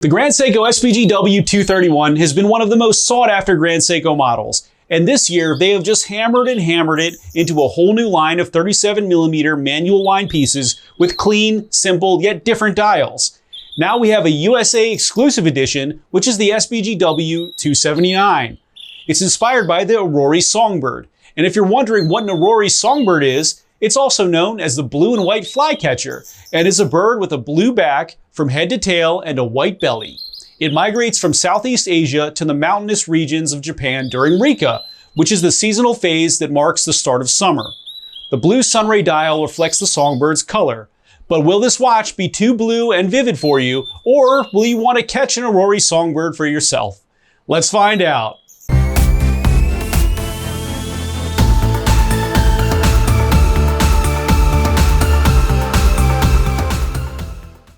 The Grand Seiko SBGW279 has been one of the most sought after Grand Seiko models, and this year they have just hammered it into a whole new line of 37mm manual wind pieces with clean, simple, yet different dials. Now we have a USA exclusive edition, which is the SBGW279. It's inspired by the Oruri Songbird, and if you're wondering what an Oruri Songbird is, it's also known as the blue and white Flycatcher, and is a bird with a blue back from head to tail and a white belly. It migrates from Southeast Asia to the mountainous regions of Japan during Rika, which is the seasonal phase that marks the start of summer. The blue sunray dial reflects the songbird's color. But will this watch be too blue and vivid for you, or will you want to catch an Oruri Songbird for yourself? Let's find out.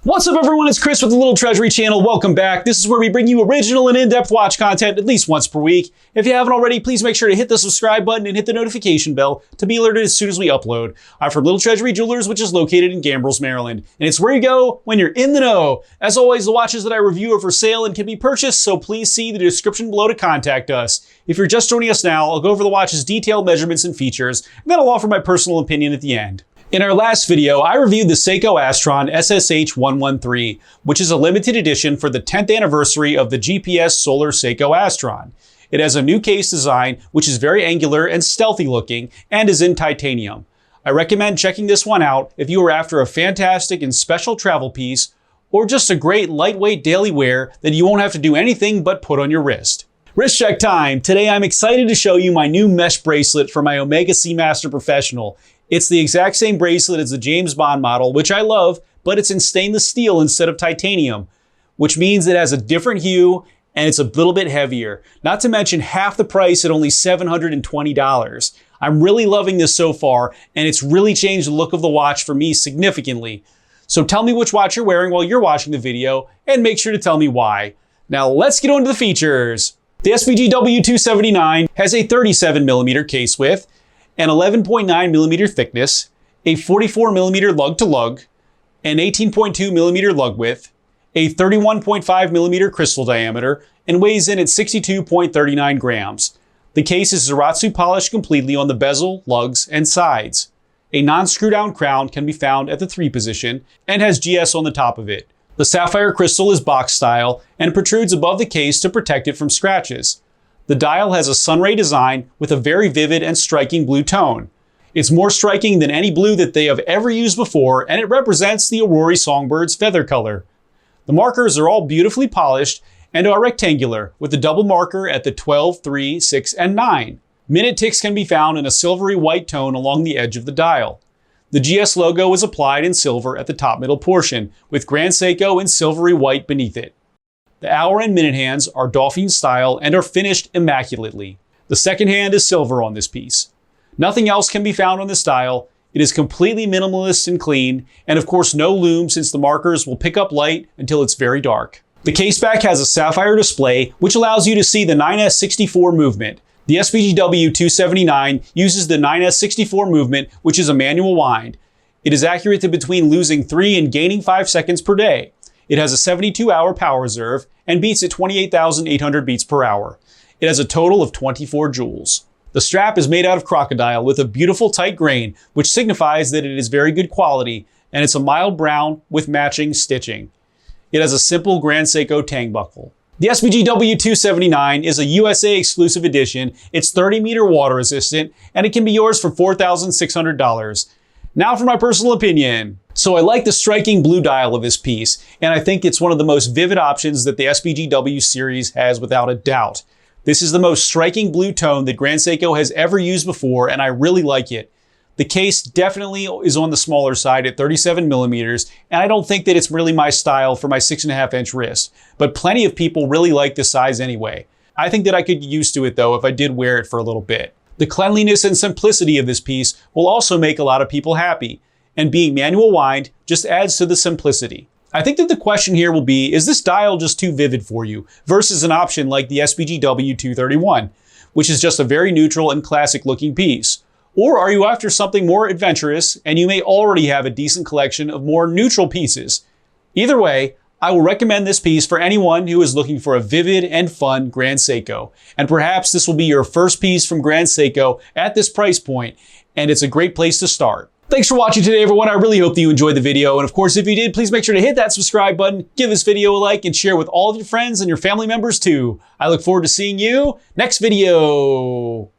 What's up everyone, it's Chris with the Little Treasury channel. Welcome back. This is where we bring you original and in-depth watch content at least once per week. If you haven't already, please make sure to hit the subscribe button and hit the notification bell to be alerted as soon as we upload. I'm from Little Treasury Jewelers, which is located in Gambrills, Maryland. And it's where you go when you're in the know. As always, the watches that I review are for sale and can be purchased, so please see the description below to contact us. If you're just joining us now, I'll go over the watch's detailed measurements and features, and then I'll offer my personal opinion at the end. In our last video, I reviewed the Seiko Astron SSH113, which is a limited edition for the 10th anniversary of the GPS Solar Seiko Astron. It has a new case design, which is very angular and stealthy looking, and is in titanium. I recommend checking this one out if you are after a fantastic and special travel piece, or just a great lightweight daily wear that you won't have to do anything but put on your wrist. Wrist check time. Today I'm excited to show you my new mesh bracelet for my Omega Seamaster Professional. It's the exact same bracelet as the James Bond model, which I love, but it's in stainless steel instead of titanium, which means it has a different hue and it's a little bit heavier. Not to mention half the price at only $720. I'm really loving this so far, and it's really changed the look of the watch for me significantly. So tell me which watch you're wearing while you're watching the video, and make sure to tell me why. Now let's get on to the features. The SBGW279 has a 37mm case width, an 11.9mm thickness, a 44mm lug-to-lug, an 18.2mm lug width, a 31.5mm crystal diameter, and weighs in at 62.39 grams. The case is Zaratsu polished completely on the bezel, lugs, and sides. A non-screw-down crown can be found at the 3 position and has GS on the top of it. The sapphire crystal is box style and protrudes above the case to protect it from scratches. The dial has a sunray design with a very vivid and striking blue tone. It's more striking than any blue that they have ever used before, and it represents the Oruri Songbird's feather color. The markers are all beautifully polished and are rectangular, with the double marker at the 12, 3, 6, and 9. Minute ticks can be found in a silvery white tone along the edge of the dial. The GS logo is applied in silver at the top middle portion, with Grand Seiko in silvery white beneath it. The hour and minute hands are Dauphine style and are finished immaculately. The second hand is silver on this piece. Nothing else can be found on this dial. It is completely minimalist and clean, and of course no lume since the markers will pick up light until it's very dark. The caseback has a sapphire display which allows you to see the 9S64 movement. The SBGW279 uses the 9S64 movement, which is a manual wind. It is accurate to between losing 3 and gaining 5 seconds per day. It has a 72-hour power reserve and beats at 28,800 beats per hour. It has a total of 24 joules. The strap is made out of crocodile with a beautiful tight grain, which signifies that it is very good quality, and it's a mild brown with matching stitching. It has a simple Grand Seiko tang buckle. The SBGW279 is a USA exclusive edition. It's 30-meter water resistant, and it can be yours for $4,600. Now for my personal opinion. So I like the striking blue dial of this piece, and I think it's one of the most vivid options that the SBGW series has without a doubt. This is the most striking blue tone that Grand Seiko has ever used before, and I really like it. The case definitely is on the smaller side at 37mm, and I don't think that it's really my style for my 6.5-inch wrist, but plenty of people really like this size anyway. I think that I could get used to it though if I did wear it for a little bit. The cleanliness and simplicity of this piece will also make a lot of people happy, and being manual wind just adds to the simplicity. I think that the question here will be, is this dial just too vivid for you versus an option like the SBGW231, which is just a very neutral and classic looking piece? Or are you after something more adventurous and you may already have a decent collection of more neutral pieces? Either way, I will recommend this piece for anyone who is looking for a vivid and fun Grand Seiko. And perhaps this will be your first piece from Grand Seiko at this price point, and it's a great place to start. Thanks for watching today, everyone. I really hope that you enjoyed the video. And of course, if you did, please make sure to hit that subscribe button, give this video a like, and share with all of your friends and your family members too. I look forward to seeing you next video.